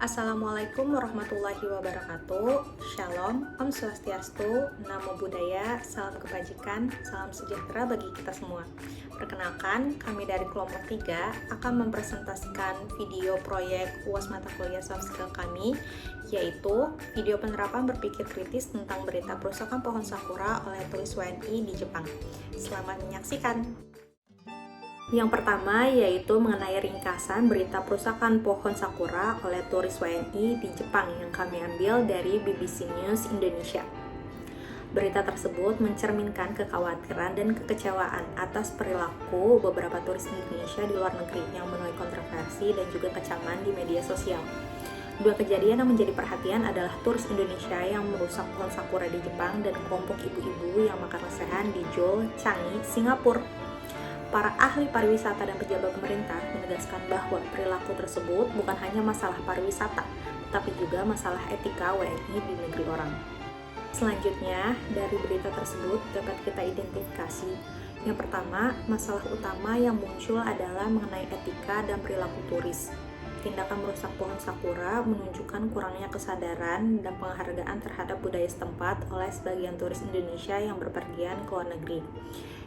Assalamualaikum warahmatullahi wabarakatuh. Shalom, Om Swastiastu, Namo Buddhaya, salam kebajikan, salam sejahtera bagi kita semua. Perkenalkan, kami dari kelompok 3 akan mempresentasikan video proyek UAS mata kuliah soft skill kami, yaitu video penerapan berpikir kritis tentang berita perusakan pohon sakura oleh tulis WNI di Jepang. Selamat menyaksikan. Yang pertama yaitu mengenai ringkasan berita perusakan pohon sakura oleh turis WNI di Jepang yang kami ambil dari BBC News Indonesia. Berita tersebut mencerminkan kekhawatiran dan kekecewaan atas perilaku beberapa turis Indonesia di luar negeri yang menuai kontroversi dan juga kecaman di media sosial. Dua kejadian yang menjadi perhatian adalah turis Indonesia yang merusak pohon sakura di Jepang dan kelompok ibu-ibu yang makan lesehan di Joe, Changi, Singapura. Para ahli pariwisata dan pejabat pemerintah menegaskan bahwa perilaku tersebut bukan hanya masalah pariwisata, tetapi juga masalah etika WNI di negeri orang. Selanjutnya, dari berita tersebut dapat kita identifikasi. Yang pertama, masalah utama yang muncul adalah mengenai etika dan perilaku turis. Tindakan merusak pohon sakura menunjukkan kurangnya kesadaran dan penghargaan terhadap budaya setempat oleh sebagian turis Indonesia yang berpergian ke luar negeri.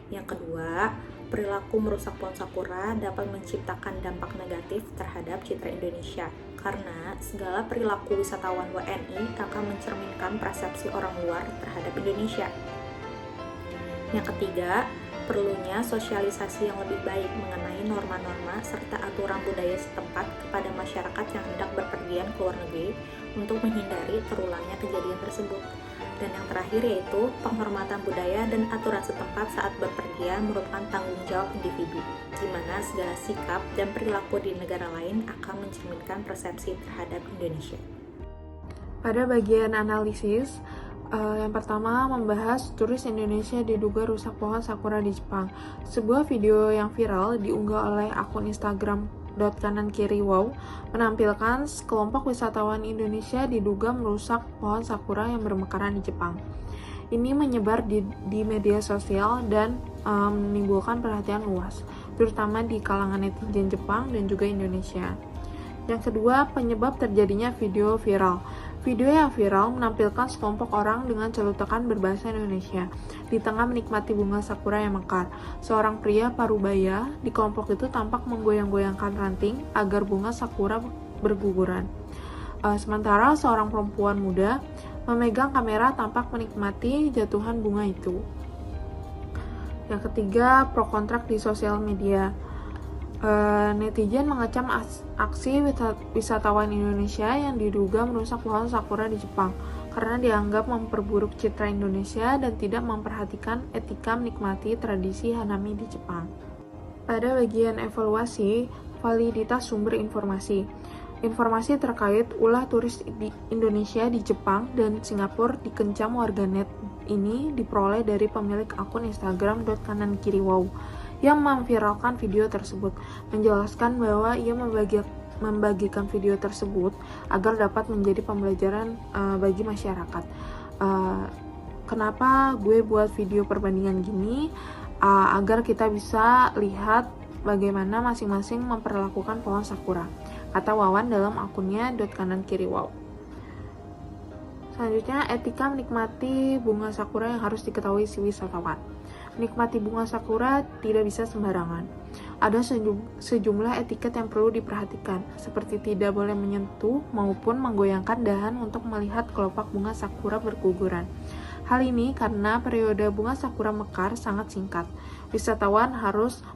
Yang kedua, perilaku merusak pohon sakura dapat menciptakan dampak negatif terhadap citra Indonesia karena segala perilaku wisatawan WNI akan mencerminkan persepsi orang luar terhadap Indonesia. Yang ketiga, perlunya sosialisasi yang lebih baik mengenai norma-norma serta aturan budaya setempat kepada masyarakat yang hendak berpergian ke luar negeri untuk menghindari terulangnya kejadian tersebut. Dan yang terakhir yaitu penghormatan budaya dan aturan setempat saat berpergian merupakan tanggung jawab individu, di mana segala sikap dan perilaku di negara lain akan mencerminkan persepsi terhadap Indonesia. Pada bagian analisis, yang pertama membahas turis Indonesia diduga rusak pohon sakura di Jepang. Sebuah video yang viral diunggah oleh akun Instagram @kanankiriwow menampilkan sekelompok wisatawan Indonesia diduga merusak pohon sakura yang bermekaran di Jepang. Ini menyebar di media sosial dan menimbulkan perhatian luas, terutama di kalangan netizen Jepang dan juga Indonesia. Yang kedua, penyebab terjadinya video viral. Video yang viral menampilkan sekelompok orang dengan celutukan berbahasa Indonesia di tengah menikmati bunga sakura yang mekar. Seorang pria parubaya di kelompok itu tampak menggoyang-goyangkan ranting agar bunga sakura berguguran. Sementara seorang perempuan muda memegang kamera tampak menikmati jatuhan bunga itu. Yang ketiga, pro kontrak di sosial media. Netizen mengecam aksi wisatawan Indonesia yang diduga merusak pohon sakura di Jepang karena dianggap memperburuk citra Indonesia dan tidak memperhatikan etika menikmati tradisi Hanami di Jepang. Pada bagian evaluasi, validitas sumber informasi. Informasi terkait ulah turis di Indonesia di Jepang dan Singapura dikencam warganet ini diperoleh dari pemilik akun Instagram @kanankiriwow yang memviralkan video tersebut, menjelaskan bahwa ia membagikan video tersebut agar dapat menjadi pembelajaran bagi masyarakat. Kenapa gue buat video perbandingan gini? Agar kita bisa lihat bagaimana masing-masing memperlakukan pohon sakura, kata Wawan dalam akunnya @kanankiriwow. Selanjutnya, etika menikmati bunga sakura yang harus diketahui si wisatawan. Menikmati bunga sakura tidak bisa sembarangan. Ada sejumlah etiket yang perlu diperhatikan, seperti tidak boleh menyentuh maupun menggoyangkan dahan untuk melihat kelopak bunga sakura berguguran. Hal ini karena periode bunga sakura mekar sangat singkat. Wisatawan harus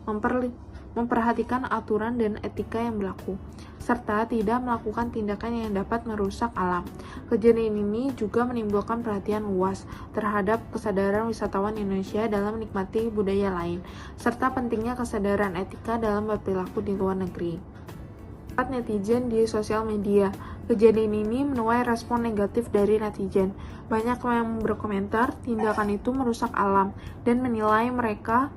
memperhatikan aturan dan etika yang berlaku, serta tidak melakukan tindakan yang dapat merusak alam. Kejadian ini juga menimbulkan perhatian luas terhadap kesadaran wisatawan Indonesia dalam menikmati budaya lain, serta pentingnya kesadaran etika dalam berperilaku di luar negeri. Netizen di sosial media. Kejadian ini menuai respon negatif dari netizen. Banyak yang berkomentar tindakan itu merusak alam dan menilai mereka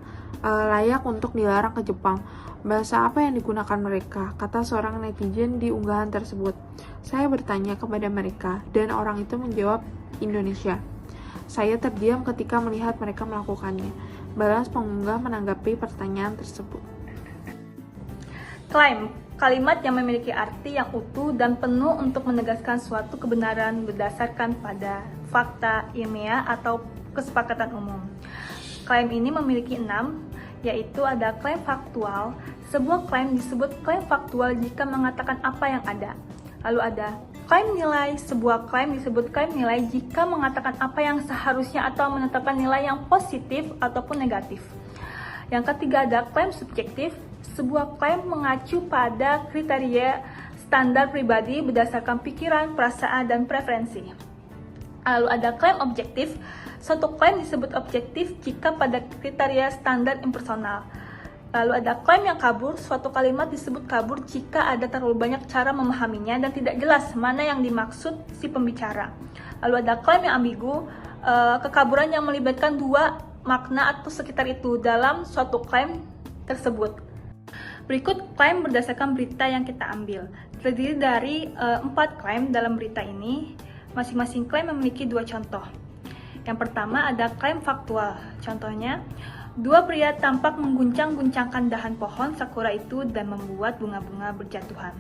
layak untuk dilarang ke Jepang. Bahasa apa yang digunakan mereka? Kata seorang netizen di unggahan tersebut. Saya bertanya kepada mereka dan orang itu menjawab Indonesia. Saya terdiam ketika melihat mereka melakukannya. Balas pengunggah menanggapi pertanyaan tersebut. Klaim kalimat yang memiliki arti yang utuh dan penuh untuk menegaskan suatu kebenaran berdasarkan pada fakta ilmiah atau kesepakatan umum. Klaim ini memiliki 6, yaitu ada klaim faktual. Sebuah klaim disebut klaim faktual jika mengatakan apa yang ada. Lalu ada klaim nilai. Sebuah klaim disebut klaim nilai jika mengatakan apa yang seharusnya atau menetapkan nilai yang positif ataupun negatif. Yang ketiga ada klaim subjektif. Sebuah klaim mengacu pada kriteria standar pribadi berdasarkan pikiran, perasaan, dan preferensi. Lalu ada klaim objektif. Suatu klaim disebut objektif jika pada kriteria standar impersonal. Lalu ada klaim yang kabur. Suatu kalimat disebut kabur jika ada terlalu banyak cara memahaminya dan tidak jelas mana yang dimaksud si pembicara. Lalu ada klaim yang ambigu, kekaburan yang melibatkan dua makna atau sekitar itu dalam suatu klaim tersebut. Berikut klaim berdasarkan berita yang kita ambil. Terdiri dari 4 klaim dalam berita ini. Masing-masing klaim memiliki 2 contoh. Yang pertama ada klaim faktual. Contohnya, 2 pria tampak mengguncang-guncangkan dahan pohon sakura itu dan membuat bunga-bunga berjatuhan.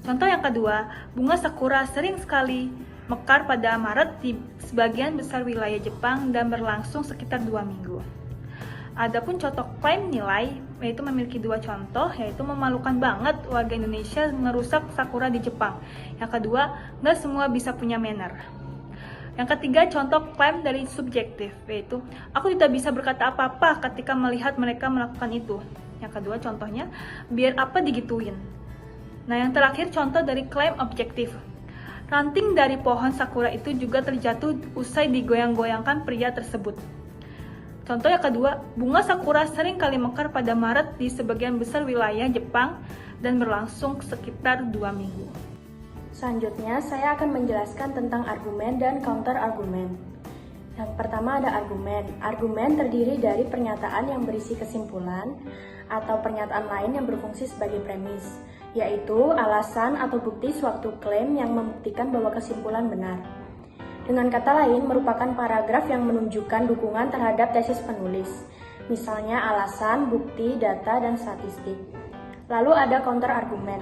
Contoh yang kedua, bunga sakura sering sekali mekar pada Maret di sebagian besar wilayah Jepang dan berlangsung sekitar 2 minggu. Adapun contoh klaim nilai, yaitu memiliki 2 contoh, yaitu memalukan banget warga Indonesia merusak sakura di Jepang. Yang kedua, nggak semua bisa punya manner. Yang ketiga, contoh klaim dari subjektif, yaitu aku tidak bisa berkata apa-apa ketika melihat mereka melakukan itu. Yang kedua, contohnya, biar apa digituin. Nah, yang terakhir, contoh dari klaim objektif. Ranting dari pohon sakura itu juga terjatuh usai digoyang-goyangkan pria tersebut. Contoh yang kedua, bunga sakura sering kali mekar pada Maret di sebagian besar wilayah Jepang dan berlangsung sekitar 2 minggu. Selanjutnya, saya akan menjelaskan tentang argumen dan counter argumen. Yang pertama ada argumen. Argumen terdiri dari pernyataan yang berisi kesimpulan atau pernyataan lain yang berfungsi sebagai premis, yaitu alasan atau bukti suatu klaim yang membuktikan bahwa kesimpulan benar. Dengan kata lain, merupakan paragraf yang menunjukkan dukungan terhadap tesis penulis, misalnya alasan, bukti, data, dan statistik. Lalu ada counter argumen.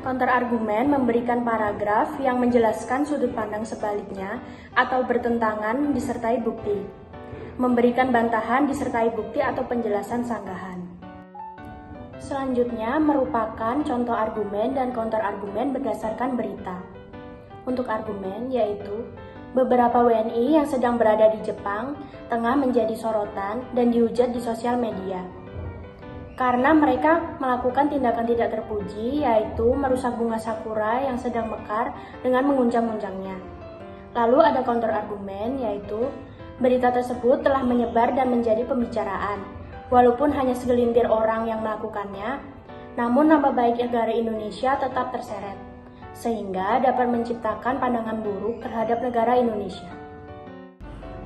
Counter argumen memberikan paragraf yang menjelaskan sudut pandang sebaliknya atau bertentangan disertai bukti. Memberikan bantahan disertai bukti atau penjelasan sanggahan. Selanjutnya merupakan contoh argumen dan counter argumen berdasarkan berita. Untuk argumen yaitu beberapa WNI yang sedang berada di Jepang tengah menjadi sorotan dan dihujat di sosial media karena mereka melakukan tindakan tidak terpuji, yaitu merusak bunga sakura yang sedang mekar dengan menguncang-uncangnya. Lalu ada counter argumen, yaitu berita tersebut telah menyebar dan menjadi pembicaraan, walaupun hanya segelintir orang yang melakukannya, namun nama baik negara Indonesia tetap terseret, sehingga dapat menciptakan pandangan buruk terhadap negara Indonesia.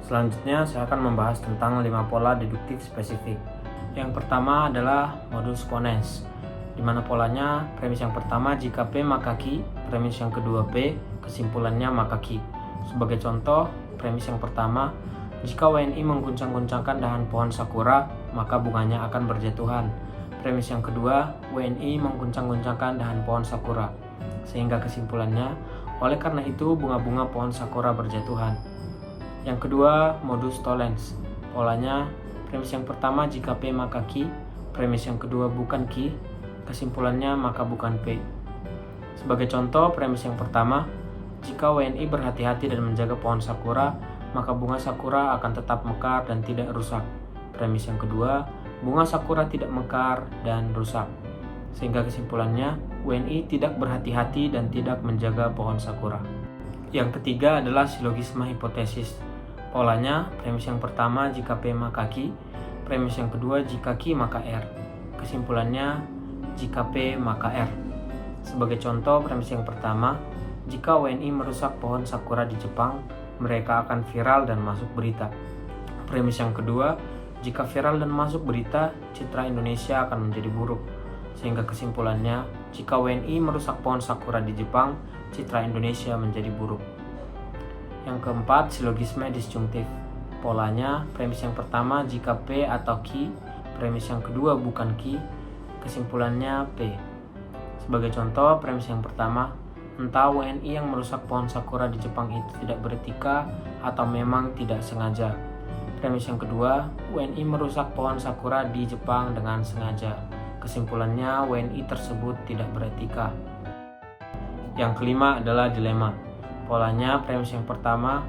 Selanjutnya, saya akan membahas tentang 5 pola deduktif spesifik. Yang pertama adalah modus ponens, di mana polanya premis yang pertama jika P maka Q, premis yang kedua P, kesimpulannya maka Q. Sebagai contoh, premis yang pertama, jika WNI mengguncang-guncangkan dahan pohon sakura, maka bunganya akan berjatuhan. Premis yang kedua, WNI mengguncang-guncangkan dahan pohon sakura, sehingga kesimpulannya, oleh karena itu bunga-bunga pohon sakura berjatuhan. Yang kedua, modus tollens, polanya premis yang pertama jika P maka Q, premis yang kedua bukan Q, kesimpulannya maka bukan P. Sebagai contoh, premis yang pertama, jika WNI berhati-hati dan menjaga pohon sakura, maka bunga sakura akan tetap mekar dan tidak rusak. Premis yang kedua, bunga sakura tidak mekar dan rusak. Sehingga kesimpulannya, WNI tidak berhati-hati dan tidak menjaga pohon sakura. Yang ketiga adalah silogisme hipotesis. Polanya, premis yang pertama jika P maka Q, premis yang kedua jika Q maka R. Kesimpulannya, jika P maka R. Sebagai contoh, premis yang pertama, jika WNI merusak pohon sakura di Jepang, mereka akan viral dan masuk berita. Premis yang kedua, jika viral dan masuk berita, citra Indonesia akan menjadi buruk. Sehingga kesimpulannya, jika WNI merusak pohon sakura di Jepang, citra Indonesia menjadi buruk. Yang keempat, silogisme disjungtif. Polanya, premis yang pertama jika P atau Q, premis yang kedua bukan Q, kesimpulannya P. Sebagai contoh, premis yang pertama, entah WNI yang merusak pohon sakura di Jepang itu tidak beretika atau memang tidak sengaja. Premis yang kedua, WNI merusak pohon sakura di Jepang dengan sengaja. Kesimpulannya, WNI tersebut tidak beretika. Yang kelima adalah dilema. Polanya, premis yang pertama,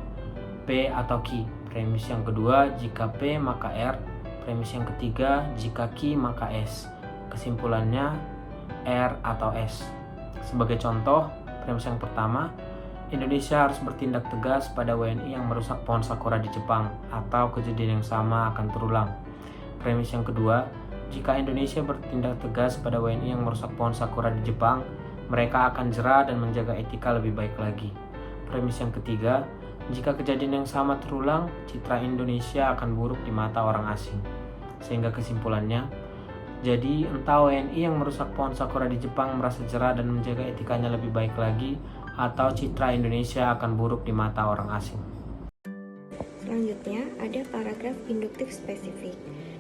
P atau Q. Premis yang kedua, jika P maka R. Premis yang ketiga, jika Q maka S. Kesimpulannya, R atau S. Sebagai contoh, premis yang pertama, Indonesia harus bertindak tegas pada WNI yang merusak pohon sakura di Jepang, atau kejadian yang sama akan terulang. Premis yang kedua, jika Indonesia bertindak tegas pada WNI yang merusak pohon sakura di Jepang, mereka akan jera dan menjaga etika lebih baik lagi. Premis yang ketiga, jika kejadian yang sama terulang, citra Indonesia akan buruk di mata orang asing. Sehingga kesimpulannya, jadi entah WNI yang merusak pohon sakura di Jepang merasa jera dan menjaga etikanya lebih baik lagi, atau citra Indonesia akan buruk di mata orang asing. Selanjutnya ada paragraf induktif spesifik.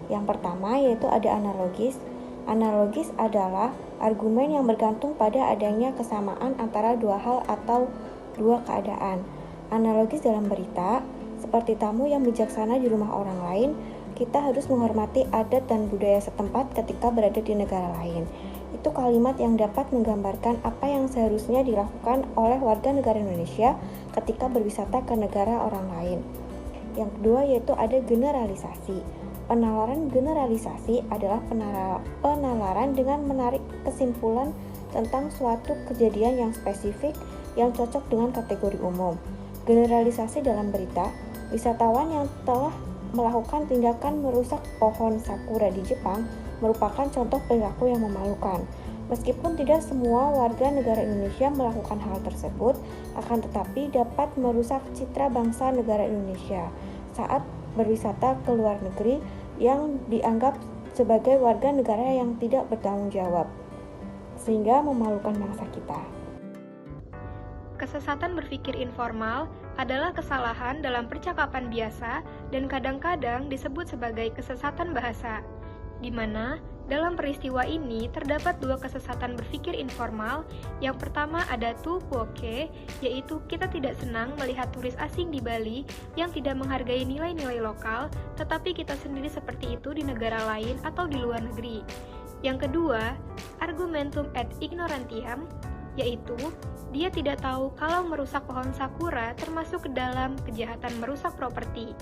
Yang pertama yaitu ada analogis. Analogis adalah argumen yang bergantung pada adanya kesamaan antara dua hal atau dua keadaan. Analogis dalam berita, seperti tamu yang bijaksana di rumah orang lain, kita harus menghormati adat dan budaya setempat ketika berada di negara lain. Itu kalimat yang dapat menggambarkan apa yang seharusnya dilakukan oleh warga negara Indonesia ketika berwisata ke negara orang lain. Yang kedua yaitu ada generalisasi. Penalaran generalisasi adalah penalaran dengan menarik kesimpulan tentang suatu kejadian yang spesifik yang cocok dengan kategori umum. Generalisasi dalam berita, wisatawan yang telah melakukan tindakan merusak pohon sakura di Jepang merupakan contoh perilaku yang memalukan. Meskipun tidak semua warga negara Indonesia melakukan hal tersebut, akan tetapi dapat merusak citra bangsa negara Indonesia saat berwisata ke luar negeri yang dianggap sebagai warga negara yang tidak bertanggung jawab, sehingga memalukan bangsa kita. Kesesatan berpikir informal adalah kesalahan dalam percakapan biasa dan kadang-kadang disebut sebagai kesesatan bahasa, di mana dalam peristiwa ini terdapat dua kesesatan berpikir informal. Yang pertama ada tu quoque, yaitu kita tidak senang melihat turis asing di Bali yang tidak menghargai nilai-nilai lokal, tetapi kita sendiri seperti itu di negara lain atau di luar negeri. Yang kedua, argumentum ad ignorantiam, yaitu dia tidak tahu kalau merusak pohon sakura termasuk ke dalam kejahatan merusak properti,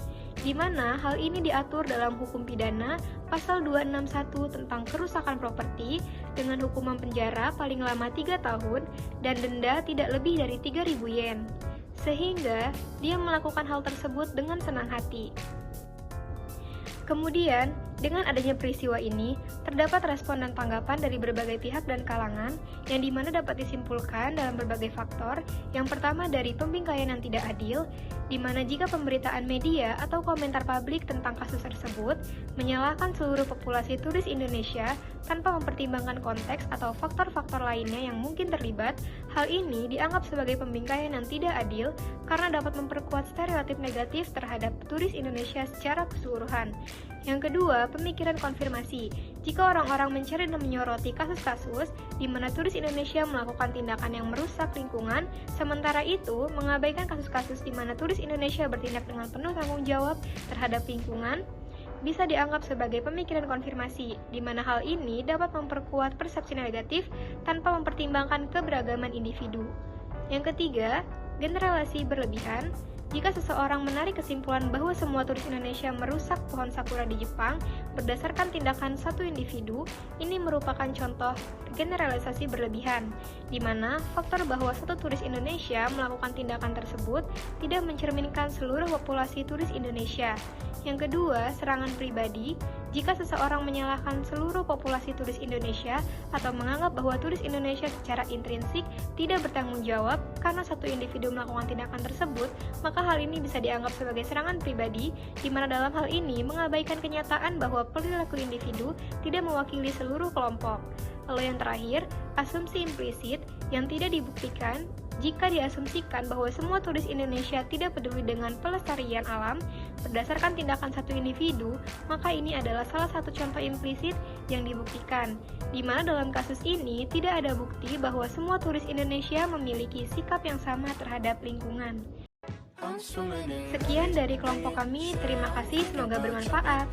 di mana hal ini diatur dalam hukum pidana pasal 261 tentang kerusakan properti dengan hukuman penjara paling lama 3 tahun dan denda tidak lebih dari 3.000 yen, sehingga dia melakukan hal tersebut dengan senang hati. Kemudian, dengan adanya peristiwa ini, terdapat respon dan tanggapan dari berbagai pihak dan kalangan yang dimana dapat disimpulkan dalam berbagai faktor. Yang pertama dari pembingkaian yang tidak adil, di mana jika pemberitaan media atau komentar publik tentang kasus tersebut menyalahkan seluruh populasi turis Indonesia tanpa mempertimbangkan konteks atau faktor-faktor lainnya yang mungkin terlibat, hal ini dianggap sebagai pembingkaian yang tidak adil karena dapat memperkuat stereotip negatif terhadap turis Indonesia secara keseluruhan. Yang kedua, pemikiran konfirmasi. Jika orang-orang mencari dan menyoroti kasus-kasus di mana turis Indonesia melakukan tindakan yang merusak lingkungan, sementara itu mengabaikan kasus-kasus di mana turis Indonesia bertindak dengan penuh tanggung jawab terhadap lingkungan, bisa dianggap sebagai pemikiran konfirmasi, di mana hal ini dapat memperkuat persepsi negatif tanpa mempertimbangkan keberagaman individu. Yang ketiga, generalisasi berlebihan. Jika seseorang menarik kesimpulan bahwa semua turis Indonesia merusak pohon sakura di Jepang berdasarkan tindakan satu individu, ini merupakan contoh generalisasi berlebihan, di mana faktor bahwa satu turis Indonesia melakukan tindakan tersebut tidak mencerminkan seluruh populasi turis Indonesia. Yang kedua, serangan pribadi. Jika seseorang menyalahkan seluruh populasi turis Indonesia atau menganggap bahwa turis Indonesia secara intrinsik tidak bertanggung jawab karena satu individu melakukan tindakan tersebut, maka hal ini bisa dianggap sebagai serangan pribadi, di mana dalam hal ini mengabaikan kenyataan bahwa perilaku individu tidak mewakili seluruh kelompok. Lalu yang terakhir, asumsi implisit yang tidak dibuktikan. Jika diasumsikan bahwa semua turis Indonesia tidak peduli dengan pelestarian alam berdasarkan tindakan satu individu, maka ini adalah salah satu contoh implisit yang dibuktikan, di mana dalam kasus ini tidak ada bukti bahwa semua turis Indonesia memiliki sikap yang sama terhadap lingkungan. Sekian dari kelompok kami, terima kasih, semoga bermanfaat.